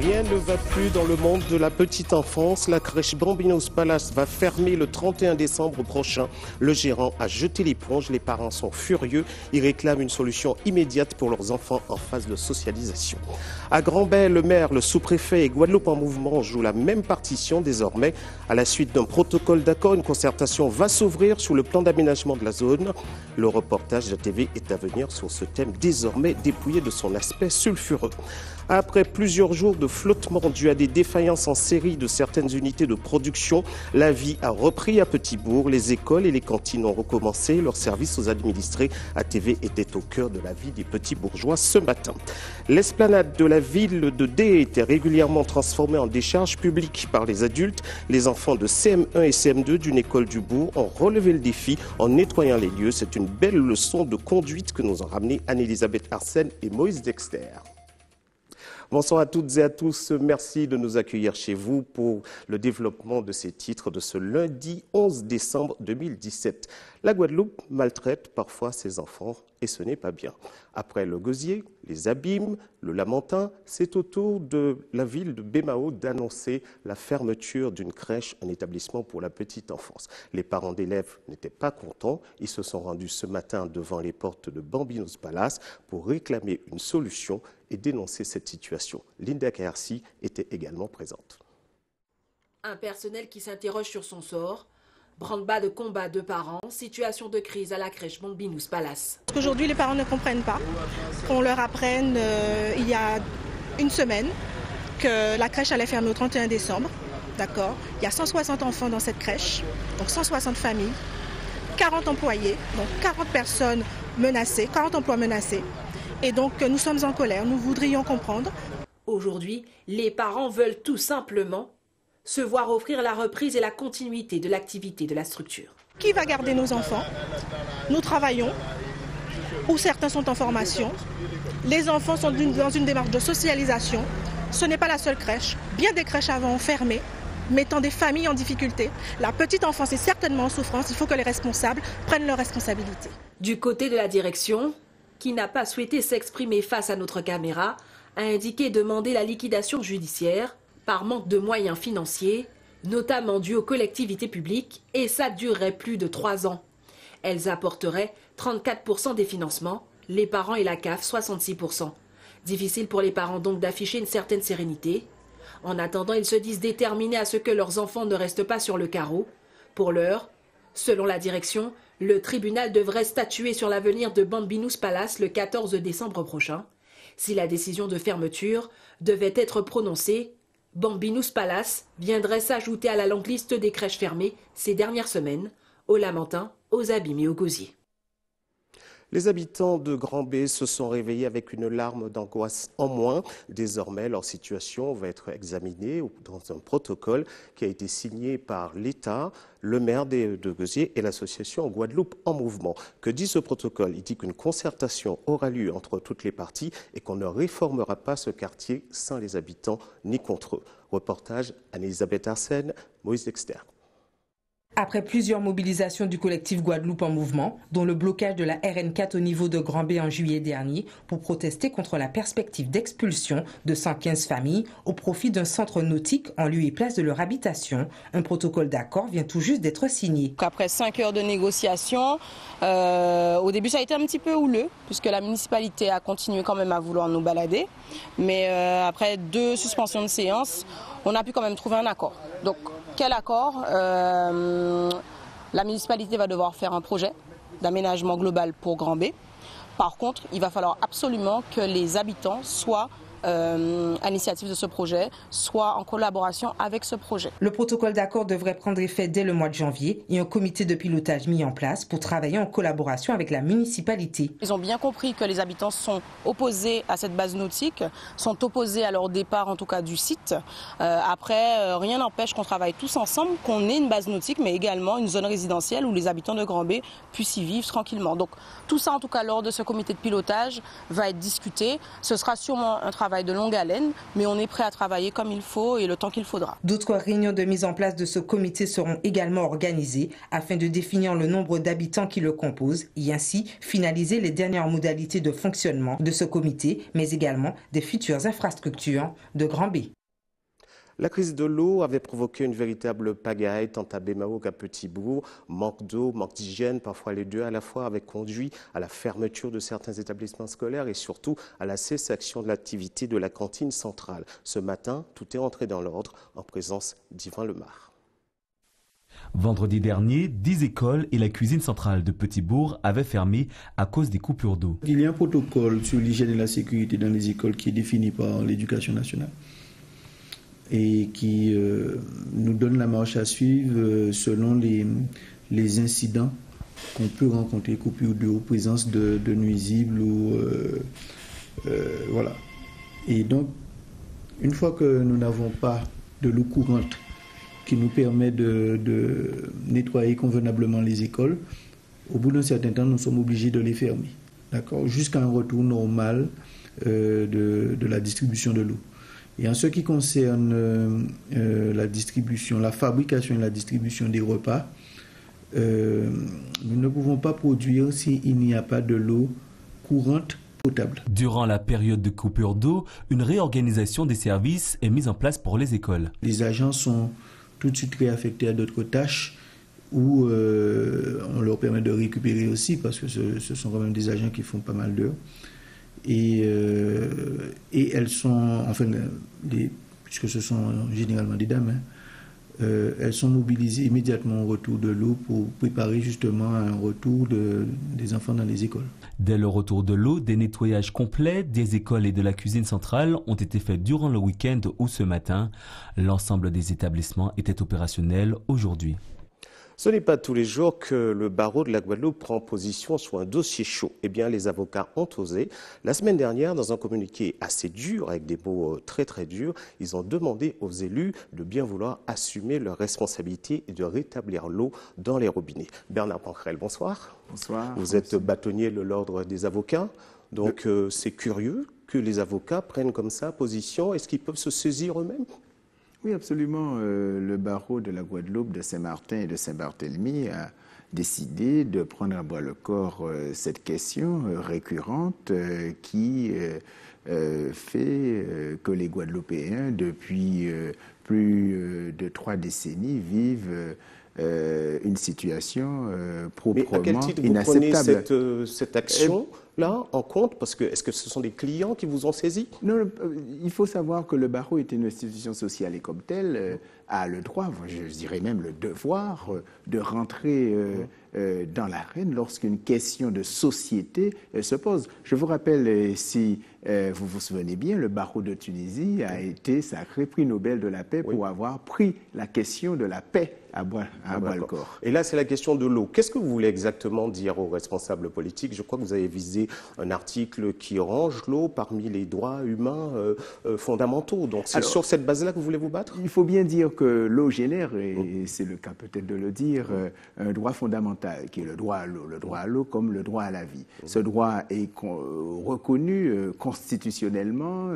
Rien ne va plus dans le monde de la petite enfance. La crèche Bambinos Palace va fermer le 31 décembre prochain. Le gérant a jeté l'éponge. Les parents sont furieux. Ils réclament une solution immédiate pour leurs enfants en phase de socialisation. À Grand-Bay, le maire, le sous-préfet et Guadeloupe en mouvement jouent la même partition désormais. À la suite d'un protocole d'accord, une concertation va s'ouvrir sur le plan d'aménagement de la zone. Le reportage de la TV est à venir sur ce thème désormais dépouillé de son aspect sulfureux. Après plusieurs jours de flottement dû à des défaillances en série de certaines unités de production, la vie a repris à Petit-Bourg. Les écoles et les cantines ont recommencé. Leur service aux administrés ATV était au cœur de la vie des petits bourgeois ce matin. L'esplanade de la ville de Dé était régulièrement transformée en décharge publique par les adultes. Les enfants de CM1 et CM2 d'une école du bourg ont relevé le défi en nettoyant les lieux. C'est une belle leçon de conduite que nous ont ramené Anne-Elisabeth Arsène et Moïse Dexter. Bonsoir à toutes et à tous. Merci de nous accueillir chez vous pour le développement de ces titres de ce lundi 11 décembre 2017. La Guadeloupe maltraite parfois ses enfants et ce n'est pas bien. Après le Gosier, les Abîmes, le Lamentin, c'est au tour de la ville de Bémao d'annoncer la fermeture d'une crèche, un établissement pour la petite enfance. Les parents d'élèves n'étaient pas contents. Ils se sont rendus ce matin devant les portes de Bambinos Palace pour réclamer une solution et dénoncer cette situation. Linda Kaersi était également présente. Un personnel qui s'interroge sur son sort, branle-bas de combat de parents, situation de crise à la crèche Bambinos Palace. Aujourd'hui, les parents ne comprennent pas qu'on leur apprenne il y a une semaine que la crèche allait fermer au 31 décembre. D'accord. Il y a 160 enfants dans cette crèche, donc 160 familles, 40 employés, donc 40 personnes menacées, 40 emplois menacés. Et donc, nous sommes en colère, nous voudrions comprendre. Aujourd'hui, les parents veulent tout simplement se voir offrir la reprise et la continuité de l'activité de la structure. Qui va garder nos enfants? Nous travaillons, ou certains sont en formation. Les enfants sont dans une démarche de socialisation. Ce n'est pas la seule crèche. Bien des crèches avant ont fermé, mettant des familles en difficulté. La petite enfance est certainement en souffrance. Il faut que les responsables prennent leurs responsabilités. Du côté de la direction, qui n'a pas souhaité s'exprimer face à notre caméra, a indiqué demander la liquidation judiciaire par manque de moyens financiers, notamment dus aux collectivités publiques, et ça durerait plus de 3 ans. Elles apporteraient 34% des financements, les parents et la CAF 66%. Difficile pour les parents donc d'afficher une certaine sérénité. En attendant, ils se disent déterminés à ce que leurs enfants ne restent pas sur le carreau. Pour l'heure, selon la direction, le tribunal devrait statuer sur l'avenir de Bambinos Palace le 14 décembre prochain. Si la décision de fermeture devait être prononcée, Bambinos Palace viendrait s'ajouter à la longue liste des crèches fermées ces dernières semaines, au Lamentin, aux Abîmes et aux Gosiers. Les habitants de Grand-Bay se sont réveillés avec une larme d'angoisse en moins. Désormais, leur situation va être examinée dans un protocole qui a été signé par l'État, le maire de Gosier et l'association Guadeloupe en mouvement. Que dit ce protocole? Il dit qu'une concertation aura lieu entre toutes les parties et qu'on ne réformera pas ce quartier sans les habitants ni contre eux. Reportage Anne-Elisabeth Arsène, Moïse Dexter. Après plusieurs mobilisations du collectif Guadeloupe en mouvement, dont le blocage de la RN4 au niveau de Grand-Bay en juillet dernier, pour protester contre la perspective d'expulsion de 115 familles au profit d'un centre nautique en lieu et place de leur habitation, un protocole d'accord vient tout juste d'être signé. Après 5 heures de négociations, au début ça a été un petit peu houleux, puisque la municipalité a continué quand même à vouloir nous balader. Mais après 2 suspensions de séance, on a pu quand même trouver un accord. Donc, quel accord? La municipalité va devoir faire un projet d'aménagement global pour Grand-Bay. Par contre, il va falloir absolument que les habitants soient à l'initiative de ce projet, soit en collaboration avec ce projet. Le protocole d'accord devrait prendre effet dès le mois de janvier et un comité de pilotage mis en place pour travailler en collaboration avec la municipalité. Ils ont bien compris que les habitants sont opposés à cette base nautique, sont opposés à leur départ en tout cas du site. Après, rien n'empêche qu'on travaille tous ensemble, qu'on ait une base nautique mais également une zone résidentielle où les habitants de Grand-Bay puissent y vivre tranquillement. Donc tout ça en tout cas lors de ce comité de pilotage va être discuté. Ce sera sûrement un travail travail de longue haleine, mais on est prêt à travailler comme il faut et le temps qu'il faudra. D'autres réunions de mise en place de ce comité seront également organisées afin de définir le nombre d'habitants qui le composent et ainsi finaliser les dernières modalités de fonctionnement de ce comité, mais également des futures infrastructures de Grand B. La crise de l'eau avait provoqué une véritable pagaille tant à Bemahaut qu'à Petit-Bourg. Manque d'eau, manque d'hygiène, parfois les deux à la fois, avaient conduit à la fermeture de certains établissements scolaires et surtout à la cessation de l'activité de la cantine centrale. Ce matin, tout est entré dans l'ordre en présence d'Yvan Lemar. Vendredi dernier, 10 écoles et la cuisine centrale de Petit-Bourg avaient fermé à cause des coupures d'eau. Il y a un protocole sur l'hygiène et la sécurité dans les écoles qui est défini par l'Éducation nationale et qui nous donne la marche à suivre selon les incidents qu'on peut rencontrer, coupures d'eau, présence de nuisibles ou voilà. Et donc, une fois que nous n'avons pas de l'eau courante qui nous permet de nettoyer convenablement les écoles, au bout d'un certain temps, nous sommes obligés de les fermer, d'accord, jusqu'à un retour normal de la distribution de l'eau. Et en ce qui concerne la distribution, la fabrication et la distribution des repas, nous ne pouvons pas produire s'il n'y a pas de l'eau courante potable. Durant la période de coupure d'eau, une réorganisation des services est mise en place pour les écoles. Les agents sont tout de suite réaffectés à d'autres tâches où on leur permet de récupérer aussi parce que ce sont quand même des agents qui font pas mal d'heures. Et elles sont, enfin, puisque ce sont généralement des dames, elles sont mobilisées immédiatement au retour de l'eau pour préparer justement un retour des enfants dans les écoles. Dès le retour de l'eau, des nettoyages complets des écoles et de la cuisine centrale ont été faits durant le week-end ou ce matin. L'ensemble des établissements était opérationnel aujourd'hui. Ce n'est pas tous les jours que le barreau de la Guadeloupe prend position sur un dossier chaud. Eh bien, les avocats ont osé. La semaine dernière, dans un communiqué assez dur, avec des mots très très durs, ils ont demandé aux élus de bien vouloir assumer leurs responsabilités et de rétablir l'eau dans les robinets. Bernard Pancrel, bonsoir. Bonsoir. Vous êtes bâtonnier de l'ordre des avocats. Donc, c'est curieux que les avocats prennent comme ça position. Est-ce qu'ils peuvent se saisir eux-mêmes ? Oui, absolument. Le barreau de la Guadeloupe, de Saint-Martin et de Saint-Barthélemy a décidé de prendre à bras le corps cette question récurrente qui fait que les Guadeloupéens, depuis plus de 3 décennies, vivent une situation proprement inacceptable. Mais à quel titre vous prenez cette action-là en compte? Parce que est-ce que ce sont des clients qui vous ont saisi? Non, il faut savoir que le barreau est une institution sociale et comme telle a le droit, je dirais même le devoir, de rentrer dans l'arène lorsqu'une question de société se pose. Je vous rappelle, si vous vous souvenez bien, le barreau de Tunisie a été sacré prix Nobel de la paix pour avoir pris la question de la paix à bras le corps. Et là, c'est la question de l'eau. Qu'est-ce que vous voulez exactement dire aux responsables politiques? Je crois que vous avez visé un article qui range l'eau parmi les droits humains fondamentaux. Donc, c'est sur cette base-là que vous voulez vous battre? Il faut bien dire que l'eau génère, et c'est le cas peut-être de le dire, un droit fondamental qui est le droit à l'eau comme le droit à la vie. Ce droit est reconnu constitutionnellement,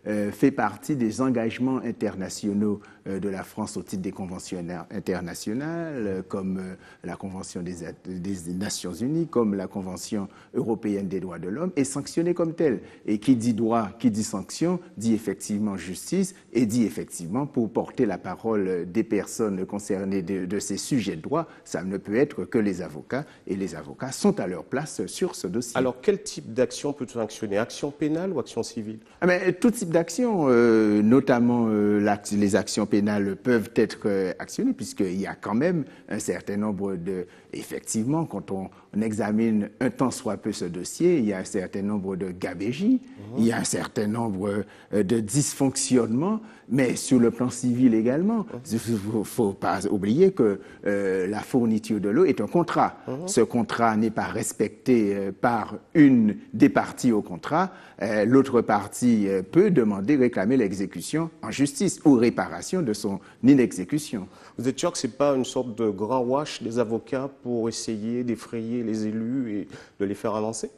fait partie des engagements internationaux de la France au titre des conventions internationales, comme la Convention des Nations Unies, comme la Convention européenne des droits de l'homme, est sanctionné comme tel. Et qui dit droit, qui dit sanction, dit effectivement justice et dit effectivement pour porter la parole des personnes concernées de ces sujets de droit, ça ne peut être que les avocats, et les avocats sont à leur place sur ce dossier. Alors, quel type d'action peut sanctionner? Action pénale ou action civile? Tout type d'action, notamment les actions pénales peuvent être actionnées, puisqu'il y a quand même un certain nombre de... Effectivement, quand on examine un tant soit peu ce dossier, il y a un certain nombre de gabégies, il y a un certain nombre de dysfonctionnements, mais sur le plan civil également. Il ne faut pas oublier que la fourniture de l'eau est un contrat. Ce contrat n'est pas respecté par une des parties au contrat. L'autre partie peut demander, réclamer l'exécution en justice ou réparation de son inexécution. Vous êtes sûr que ce n'est pas une sorte de grand wash des avocats pour essayer d'effrayer les élus et de les faire avancer?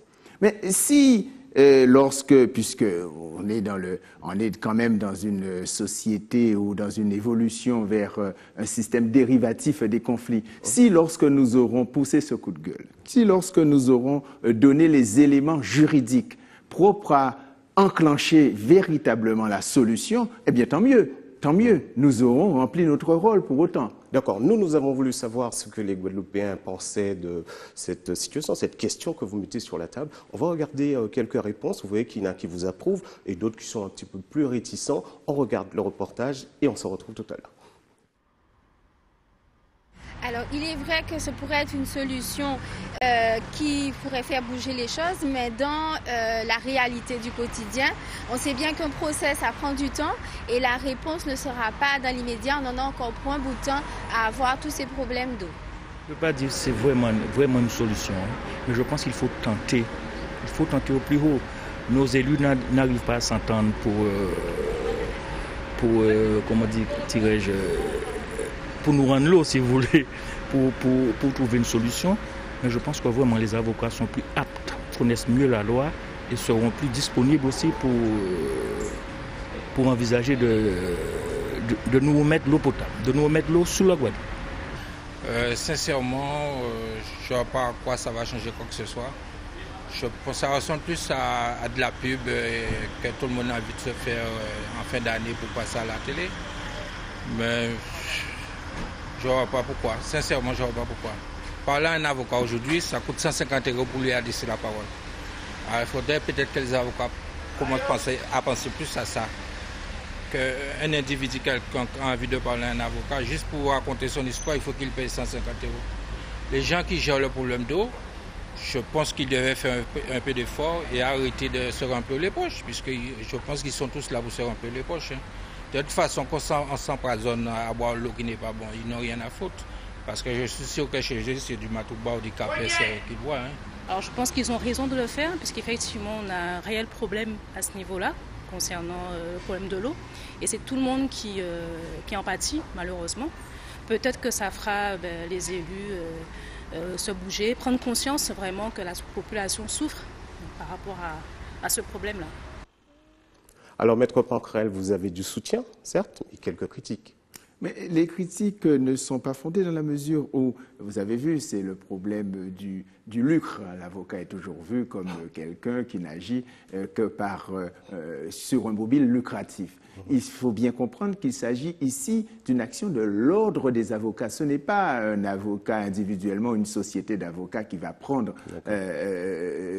Mais si puisque on est quand même dans une société ou dans une évolution vers un système dérivatif des conflits, si lorsque nous aurons poussé ce coup de gueule, si lorsque nous aurons donné les éléments juridiques propres à enclencher véritablement la solution, eh bien tant mieux, nous aurons rempli notre rôle pour autant. D'accord. Nous avons voulu savoir ce que les Guadeloupéens pensaient de cette situation, cette question que vous mettez sur la table. On va regarder quelques réponses. Vous voyez qu'il y en a qui vous approuvent et d'autres qui sont un petit peu plus réticents. On regarde le reportage et on se retrouve tout à l'heure. Alors, il est vrai que ce pourrait être une solution qui pourrait faire bouger les choses, mais dans la réalité du quotidien, on sait bien qu'un procès, ça prend du temps et la réponse ne sera pas dans l'immédiat. On en a encore pour un bout de temps à avoir tous ces problèmes d'eau. Je ne peux pas dire que c'est vraiment une solution, mais je pense qu'il faut tenter. Il faut tenter au plus haut. Nos élus n'arrivent pas à s'entendre comment dirais-je, pour nous rendre l'eau, si vous voulez, pour trouver une solution. Mais je pense que vraiment les avocats sont plus aptes, connaissent mieux la loi et seront plus disponibles aussi pour envisager de nous remettre l'eau potable, de nous remettre l'eau sous la Guadeloupe. Sincèrement, je ne vois pas à quoi ça va changer quoi que ce soit. Je pense que ça ressemble plus à de la pub que tout le monde a envie de se faire en fin d'année pour passer à la télé. Mais je ne vois pas pourquoi. Sincèrement, je ne vois pas pourquoi. Parler à un avocat aujourd'hui, ça coûte 150 € pour lui adresser la parole. Alors, il faudrait peut-être que les avocats commencent à penser plus à ça. Qu'un individu, quelqu'un qui a envie de parler à un avocat, juste pour raconter son histoire, il faut qu'il paye 150 €. Les gens qui gèrent le problème d'eau, je pense qu'ils devaient faire un peu d'effort et arrêter de se remplir les poches, puisque je pense qu'ils sont tous là pour se remplir les poches. De toute façon, quand on s'empoisonne à boire l'eau qui n'est pas bon, ils n'ont rien à foutre. Parce que je suis sûr que chez eux, c'est du matouba ou du café qu'ils boivent. Alors je pense qu'ils ont raison de le faire, puisqu'effectivement, on a un réel problème à ce niveau-là, concernant le problème de l'eau. Et c'est tout le monde qui en pâtit, malheureusement. Peut-être que ça fera les élus se bouger, prendre conscience vraiment que la population souffre par rapport à ce problème-là. Alors, Maître Pancrel, vous avez du soutien, certes, mais quelques critiques. Mais les critiques ne sont pas fondées dans la mesure où, vous avez vu, c'est le problème du lucre. L'avocat est toujours vu comme quelqu'un qui n'agit que sur un mobile lucratif. Il faut bien comprendre qu'il s'agit ici d'une action de l'ordre des avocats. Ce n'est pas un avocat individuellement, une société d'avocats qui va prendre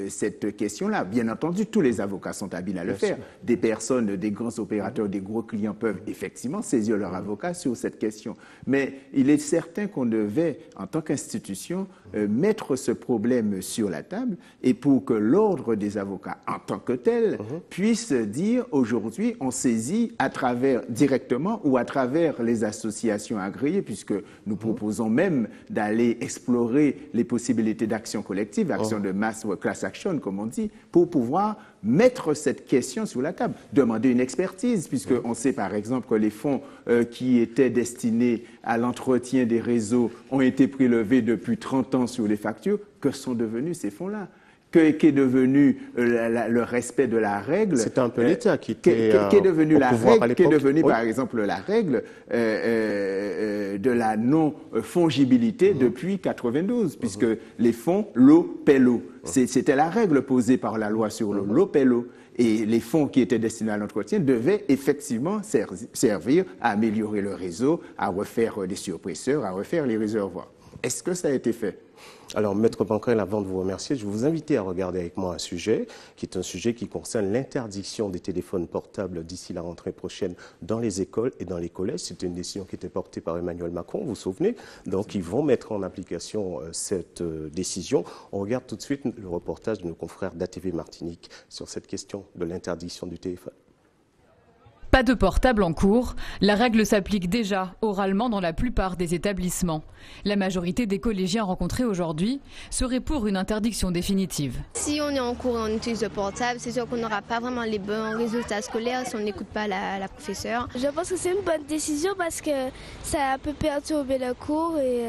cette question-là. Bien entendu, tous les avocats sont habiles à le faire. Des personnes, des grands opérateurs, des gros clients peuvent effectivement saisir leur avocat sur cette question. Mais il est certain qu'on devait, en tant qu'institution, mettre ce problème sur la table et pour que l'ordre des avocats, en tant que tel, puisse dire aujourd'hui, on saisit à travers directement ou à travers les associations agréées, puisque nous proposons même d'aller explorer les possibilités d'action collective, action de masse ou class action, comme on dit, pour pouvoir mettre cette question sur la table, demander une expertise, puisqu'on sait par exemple que les fonds qui étaient destinés à l'entretien des réseaux ont été prélevés depuis 30 ans sur les factures. Que sont devenus ces fonds-là ? Qu'est devenu le respect de la règle? C'était un peu l'État qui était qu'est devenu la règle, qu'est devenu par exemple la règle de la non-fongibilité depuis 92, puisque les fonds, l'eau paie l'eau. C'était la règle posée par la loi sur l'eau, l'eau paie l'eau. Et les fonds qui étaient destinés à l'entretien devaient effectivement servir à améliorer le réseau, à refaire des surpresseurs, à refaire les réservoirs. Est-ce que ça a été fait? Alors, Maître Pancrel, avant de vous remercier, je vais vous inviter à regarder avec moi un sujet qui concerne l'interdiction des téléphones portables d'ici la rentrée prochaine dans les écoles et dans les collèges. C'était une décision qui était portée par Emmanuel Macron, vous vous souvenez. Donc, ils vont mettre en application cette décision. On regarde tout de suite le reportage de nos confrères d'ATV Martinique sur cette question de l'interdiction du téléphone. Pas de portable en cours, la règle s'applique déjà oralement dans la plupart des établissements. La majorité des collégiens rencontrés aujourd'hui seraient pour une interdiction définitive. Si on est en cours et on utilise le portable, c'est sûr qu'on n'aura pas vraiment les bons résultats scolaires si on n'écoute pas la professeure. Je pense que c'est une bonne décision parce que ça peut perturber le cours et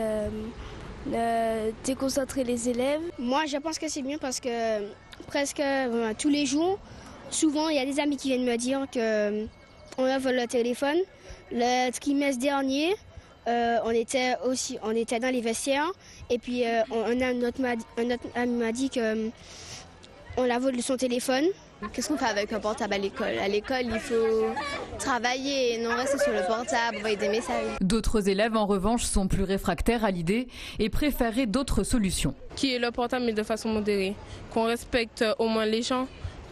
déconcentrer les élèves. Moi, je pense que c'est bien parce que presque tous les jours. Souvent, il y a des amis qui viennent me dire qu'on leur vole le téléphone. Le trimestre dernier, on était dans les vestiaires et puis un autre ami m'a dit qu'on la vole son téléphone. Qu'est-ce qu'on fait avec un portable à l'école? À l'école, il faut travailler et non rester sur le portable, envoyer des messages. D'autres élèves, en revanche, sont plus réfractaires à l'idée et préféraient d'autres solutions. Qui est le portable, mais de façon modérée. Qu'on respecte au moins les gens,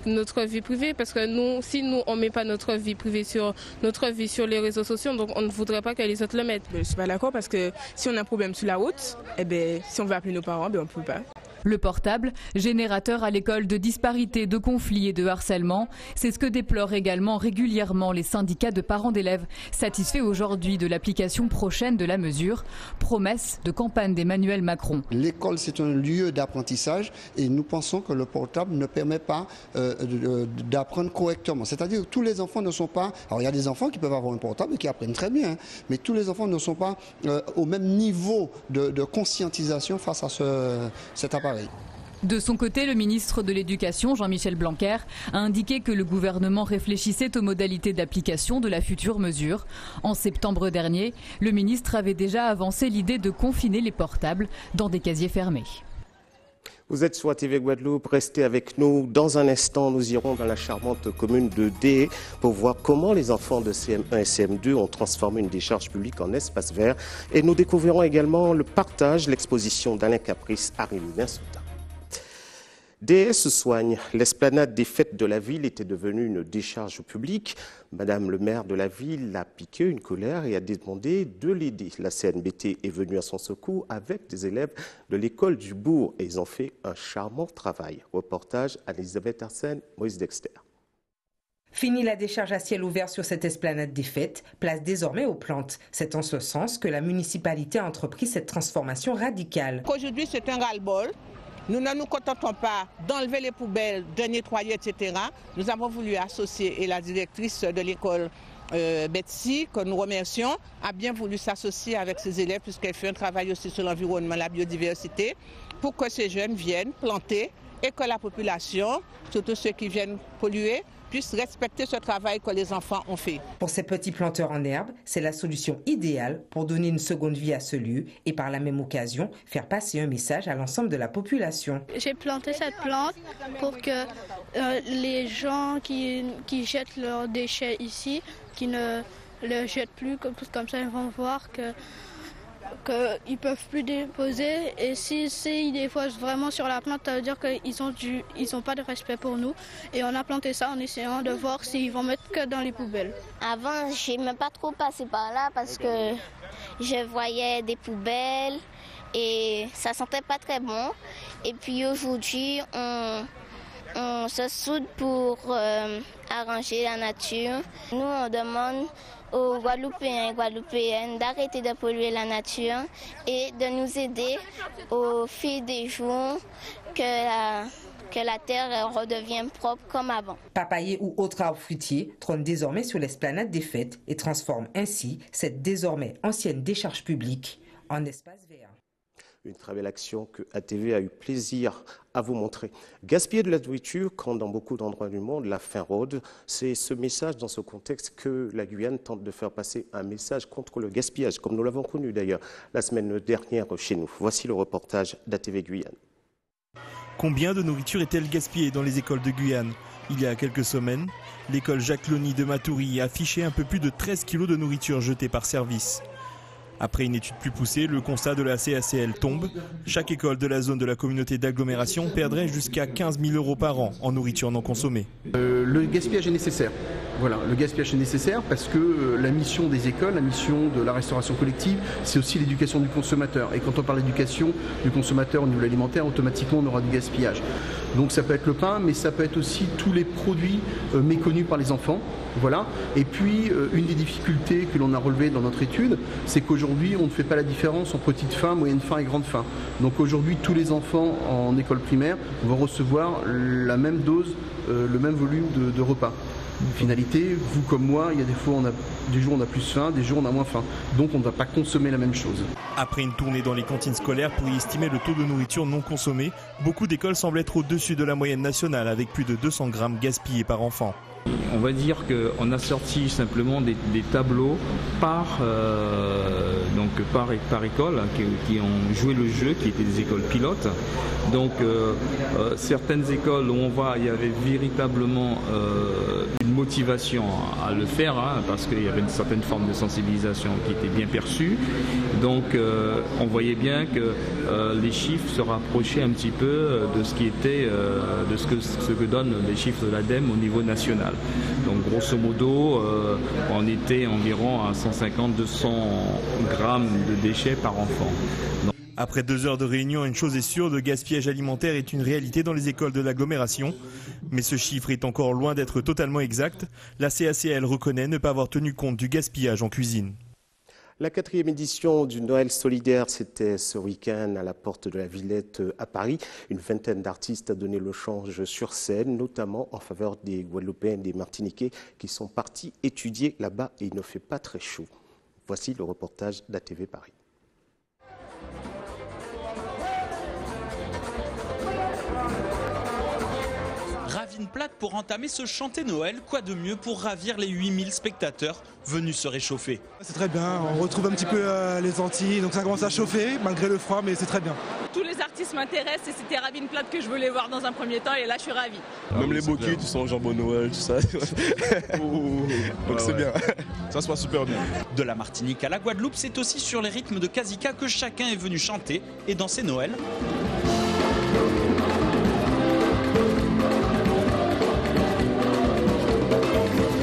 notre vie privée, parce que si nous, on ne met pas notre vie privée sur les réseaux sociaux, donc on ne voudrait pas que les autres le mettent. Je ne suis pas d'accord parce que si on a un problème sur la route, si on veut appeler nos parents, on ne peut pas. Le portable, générateur à l'école de disparités, de conflits et de harcèlement, c'est ce que déplorent également régulièrement les syndicats de parents d'élèves, satisfaits aujourd'hui de l'application prochaine de la mesure, promesse de campagne d'Emmanuel Macron. L'école, c'est un lieu d'apprentissage et nous pensons que le portable ne permet pas d'apprendre correctement. C'est-à-dire que tous les enfants ne sont pas... Alors il y a des enfants qui peuvent avoir un portable et qui apprennent très bien, mais tous les enfants ne sont pas au même niveau de conscientisation face à cet appareil. De son côté, le ministre de l'Éducation, Jean-Michel Blanquer, a indiqué que le gouvernement réfléchissait aux modalités d'application de la future mesure. En septembre dernier, le ministre avait déjà avancé l'idée de confiner les portables dans des casiers fermés. Vous êtes sur ATV Guadeloupe, restez avec nous. Dans un instant, nous irons dans la charmante commune de Dé pour voir comment les enfants de CM1 et CM2 ont transformé une décharge publique en espace vert. Et nous découvrirons également le partage, l'exposition d'Alain Caprice à Rémy-Soudan. DS se soigne. L'esplanade des fêtes de la ville était devenue une décharge publique. Madame le maire de la ville a piqué une colère et a demandé de l'aider. La CNBT est venue à son secours avec des élèves de l'école du Bourg et ils ont fait un charmant travail. Reportage Elisabeth Arsène, Moïse Dexter. Fini la décharge à ciel ouvert sur cette esplanade des fêtes, place désormais aux plantes. C'est en ce sens que la municipalité a entrepris cette transformation radicale. Aujourd'hui, c'est un ras-le-bol. Nous ne nous contentons pas d'enlever les poubelles, de nettoyer, etc. Nous avons voulu associer, et la directrice de l'école Betsy, que nous remercions, a bien voulu s'associer avec ses élèves puisqu'elle fait un travail aussi sur l'environnement, la biodiversité, pour que ces jeunes viennent planter et que la population, surtout ceux qui viennent polluer, puissent respecter ce travail que les enfants ont fait. Pour ces petits planteurs en herbe, c'est la solution idéale pour donner une seconde vie à ce lieu et par la même occasion faire passer un message à l'ensemble de la population. J'ai planté cette plante pour que les gens qui jettent leurs déchets ici, qui ne le jettent plus, comme ça ils vont voir qu'ils ne peuvent plus déposer, et si des fois vraiment sur la plante, ça veut dire qu'ils n'ont pas de respect pour nous, et on a planté ça en essayant de voir s'ils vont mettre que dans les poubelles. Avant, je n'aimais pas trop passer par là parce que je voyais des poubelles et ça sentait pas très bon. Et puis aujourd'hui, on se soude pour arranger la nature. Nous, on demande aux Guadeloupéens et Guadeloupéennes d'arrêter de polluer la nature et de nous aider au fil des jours que la terre redevienne propre comme avant. Papayers ou autres arbres fruitiers trônent désormais sur l'esplanade des fêtes et transforment ainsi cette désormais ancienne décharge publique en espace vert. Une très belle action que ATV a eu plaisir à vous montrer. Gaspiller de la nourriture, quand dans beaucoup d'endroits du monde, la faim rôde, c'est ce message dans ce contexte que la Guyane tente de faire passer un message contre le gaspillage, comme nous l'avons connu d'ailleurs la semaine dernière chez nous. Voici le reportage d'ATV Guyane. Combien de nourriture est-elle gaspillée dans les écoles de Guyane? Il y a quelques semaines, l'école Jacques Lony de Matoury affichait un peu plus de 13 kilos de nourriture jetée par service. Après une étude plus poussée, le constat de la CACL tombe. Chaque école de la zone de la communauté d'agglomération perdrait jusqu'à 15 000 € par an en nourriture non consommée. Le gaspillage est nécessaire. Voilà, le gaspillage est nécessaire parce que la mission des écoles, la mission de la restauration collective, c'est aussi l'éducation du consommateur. Et quand on parle d'éducation du consommateur au niveau alimentaire, automatiquement on aura du gaspillage. Donc ça peut être le pain, mais ça peut être aussi tous les produits méconnus par les enfants. Voilà. Et puis une des difficultés que l'on a relevées dans notre étude, c'est qu'aujourd'hui on ne fait pas la différence entre petite faim, moyenne faim et grande faim. Donc aujourd'hui tous les enfants en école primaire vont recevoir la même dose, le même volume de repas. Finalité, vous comme moi, il y a des fois des jours on a plus faim, des jours on a moins faim. Donc on ne va pas consommer la même chose. Après une tournée dans les cantines scolaires pour y estimer le taux de nourriture non consommée, beaucoup d'écoles semblent être au-dessus de la moyenne nationale avec plus de 200 grammes gaspillés par enfant. On va dire qu'on a sorti simplement des tableaux par école qui ont joué le jeu, qui étaient des écoles pilotes. Donc certaines écoles où on va, il y avait véritablement une motivation à le faire, parce qu'il y avait une certaine forme de sensibilisation qui était bien perçue. Donc on voyait bien que les chiffres se rapprochaient un petit peu de ce qui était, de ce que donnent les chiffres de l'ADEME au niveau national. Donc grosso modo, on était environ à 150-200 grammes de déchets par enfant. Après 2 heures de réunion, une chose est sûre, le gaspillage alimentaire est une réalité dans les écoles de l'agglomération. Mais ce chiffre est encore loin d'être totalement exact. La CACL reconnaît ne pas avoir tenu compte du gaspillage en cuisine. La 4e édition du Noël solidaire, c'était ce week-end à la porte de la Villette à Paris. Une vingtaine d'artistes a donné le change sur scène, notamment en faveur des Guadeloupéens et des Martiniquais qui sont partis étudier là-bas et il ne fait pas très chaud. Voici le reportage d'ATV Paris. Ravine plate pour entamer ce chanté Noël, quoi de mieux pour ravir les 8000 spectateurs venus se réchauffer. C'est très bien, on retrouve un petit peu les Antilles, donc ça commence à chauffer malgré le froid, mais c'est très bien. Tous les artistes m'intéressent et c'était Ravine plate que je voulais voir dans un premier temps et là je suis ravie. Même les bocus, tu sens jambon Noël, tout ça. Donc c'est bien, ça se passe super bien. De la Martinique à la Guadeloupe, c'est aussi sur les rythmes de Kazika que chacun est venu chanter et danser Noël.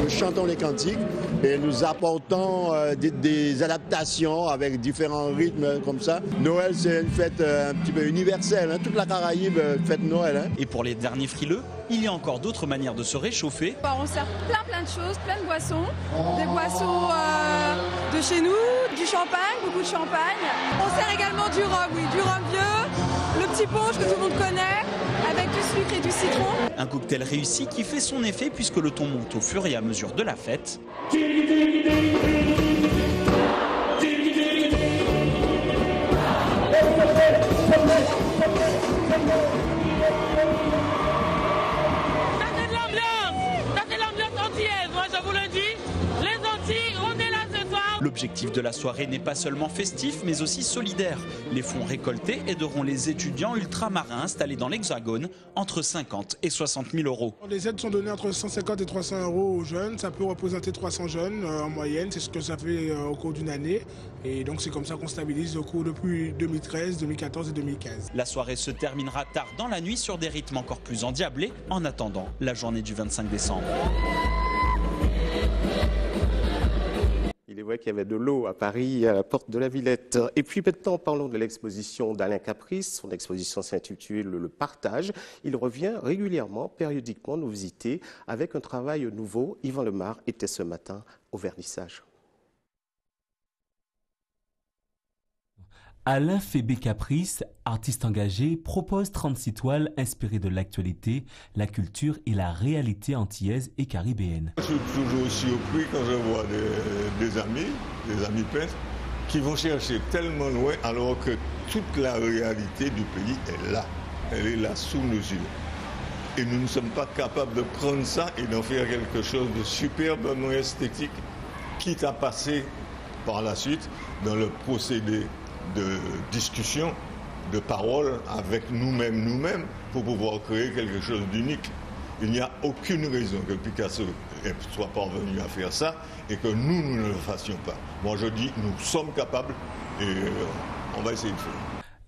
Nous chantons les cantiques et nous apportons des adaptations avec différents rythmes comme ça. Noël, c'est une fête un petit peu universelle, toute la Caraïbe fête Noël. Et pour les derniers frileux, il y a encore d'autres manières de se réchauffer. On sert plein de choses, plein de boissons. Des boissons de chez nous, du champagne, beaucoup de champagne. On sert également du rhum, oui, du rhum vieux, le petit punch que tout le monde connaît, avec du sucre et du citron. Un cocktail réussi qui fait son effet puisque le ton monte au fur et à mesure de la fête. L'objectif de la soirée n'est pas seulement festif, mais aussi solidaire. Les fonds récoltés aideront les étudiants ultramarins installés dans l'Hexagone entre 50 et 60 000 euros. Les aides sont données entre 150 et 300 euros aux jeunes. Ça peut représenter 300 jeunes en moyenne. C'est ce que ça fait au cours d'une année. Et donc c'est comme ça qu'on stabilise au cours depuis 2013, 2014 et 2015. La soirée se terminera tard dans la nuit sur des rythmes encore plus endiablés en attendant la journée du 25 décembre. Il est vrai qu'il y avait de l'eau à Paris, à la porte de la Villette. Et puis maintenant, parlons de l'exposition d'Alain Caprice. Son exposition s'intitule Le Partage. Il revient régulièrement, périodiquement, nous visiter avec un travail nouveau. Yvan Lemar était ce matin au vernissage. Alain Fébé Caprice, artiste engagé, propose 36 toiles inspirées de l'actualité, la culture et la réalité antillaise et caribéenne. Je suis toujours surpris quand je vois des amis peintres, qui vont chercher tellement loin alors que toute la réalité du pays est là. Elle est là sous nos yeux. Et nous ne sommes pas capables de prendre ça et d'en faire quelque chose de superbement esthétique, quitte à passer par la suite dans le procédé de discussion, de parole avec nous-mêmes pour pouvoir créer quelque chose d'unique. Il n'y a aucune raison que Picasso soit parvenu à faire ça et que nous ne le fassions pas. Moi je dis nous sommes capables et on va essayer de faire.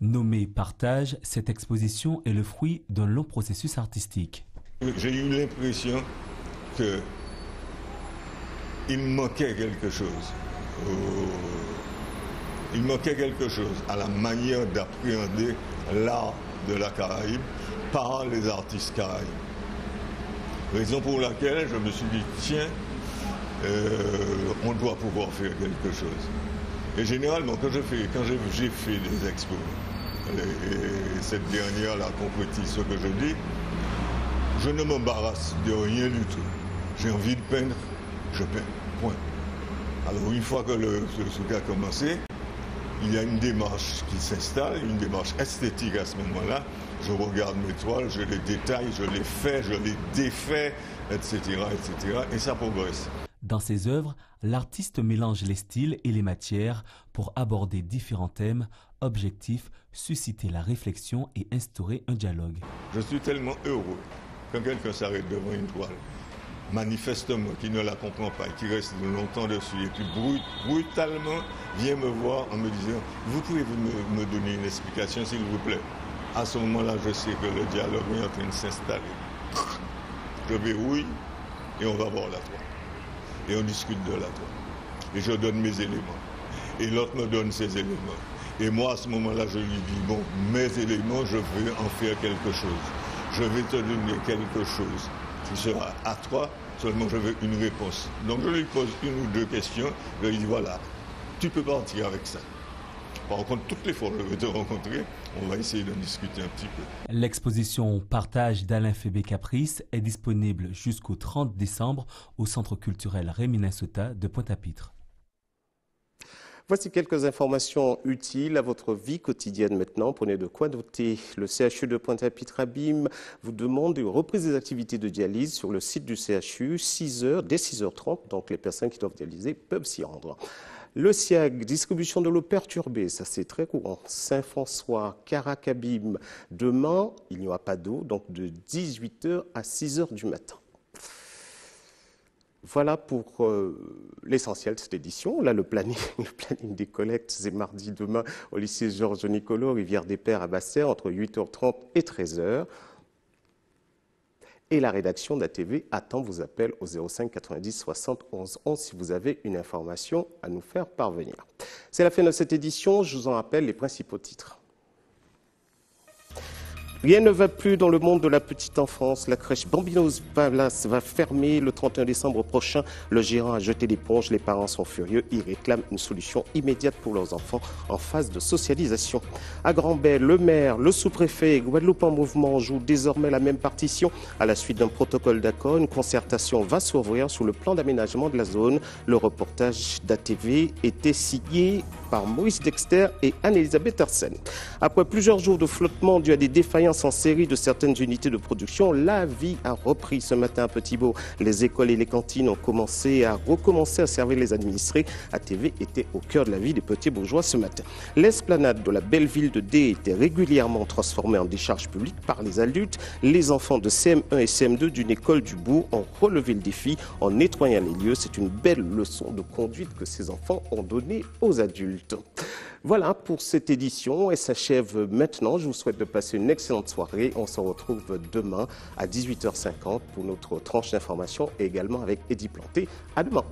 Nommée Partage, cette exposition est le fruit d'un long processus artistique. J'ai eu l'impression qu'il manquait quelque chose. Il manquait quelque chose à la manière d'appréhender l'art de la Caraïbe par les artistes caraïbes. Raison pour laquelle je me suis dit, tiens, on doit pouvoir faire quelque chose. Et généralement, quand j'ai fait des expos, et cette dernière la concrétise ce que je dis, je ne m'embarrasse de rien du tout. J'ai envie de peindre, je peins, point. Alors une fois que ce truc a commencé, il y a une démarche qui s'installe, une démarche esthétique à ce moment-là. Je regarde mes toiles, je les détaille, je les fais, je les défais, etc., etc. et ça progresse. Dans ses œuvres, l'artiste mélange les styles et les matières pour aborder différents thèmes, objectif, susciter la réflexion et instaurer un dialogue. Je suis tellement heureux quand quelqu'un s'arrête devant une toile, manifestement, qui ne la comprend pas, qui reste longtemps dessus et qui brutalement vient me voir en me disant « Vous pouvez me donner une explication s'il vous plaît ?» À ce moment-là, je sais que le dialogue est en train de s'installer. Je verrouille et on va voir la toile. Et on discute de la toile. Et je donne mes éléments. Et l'autre me donne ses éléments. Et moi, à ce moment-là, je lui dis, bon, mes éléments, je vais en faire quelque chose. Je vais te donner quelque chose qui sera à toi, seulement je veux une réponse. Donc je lui pose une ou deux questions. Je lui dis, voilà, tu peux partir avec ça. Par contre, toutes les fois que je vais te rencontrer, on va essayer d'en discuter un petit peu. L'exposition Partage d'Alain Fébé-Caprice est disponible jusqu'au 30 décembre au Centre culturel Rémy-Nassauta de Pointe-à-Pitre. Voici quelques informations utiles à votre vie quotidienne maintenant. Prenez de quoi noter. Le CHU de Pointe-à-Pitre-Abîme vous demande une reprise des activités de dialyse sur le site du CHU, 6h, dès 6h30. Donc les personnes qui doivent dialyser peuvent s'y rendre. Le SIAG, distribution de l'eau perturbée, ça c'est très courant. Saint-François, Carac-Abîme, demain, il n'y aura pas d'eau, donc de 18h à 6h du matin. Voilà pour l'essentiel de cette édition. Là, le planning des collectes, c'est mardi demain au lycée Georges Nicolo, Rivière-des-Pères à Basse-Terre, entre 8h30 et 13h. Et la rédaction d'ATV attend vos appels au 05 90 60 11 11 si vous avez une information à nous faire parvenir. C'est la fin de cette édition. Je vous en rappelle les principaux titres. Rien ne va plus dans le monde de la petite enfance. La crèche Bambino's Palace va fermer le 31 décembre prochain. Le gérant a jeté l'éponge. Les parents sont furieux. Ils réclament une solution immédiate pour leurs enfants en phase de socialisation. À Grand-Bay, le maire, le sous-préfet, Guadeloupe en mouvement jouent désormais la même partition. À la suite d'un protocole d'accord, une concertation va s'ouvrir sur le plan d'aménagement de la zone. Le reportage d'ATV était signé par Maurice Dexter et Anne-Elisabeth Hersen. Après plusieurs jours de flottement dû à des défaillances en série de certaines unités de production, la vie a repris ce matin à Petit-Bot. Les écoles et les cantines ont recommencé à servir les administrés. ATV était au cœur de la vie des petits bourgeois ce matin. L'esplanade de la belle ville de D était régulièrement transformée en décharge publique par les adultes. Les enfants de CM1 et CM2 d'une école du bourg ont relevé le défi en nettoyant les lieux. C'est une belle leçon de conduite que ces enfants ont donnée aux adultes. Voilà pour cette édition, elle s'achève maintenant. Je vous souhaite de passer une excellente soirée. On se retrouve demain à 18h50 pour notre tranche d'information et également avec Eddie Planté. À demain.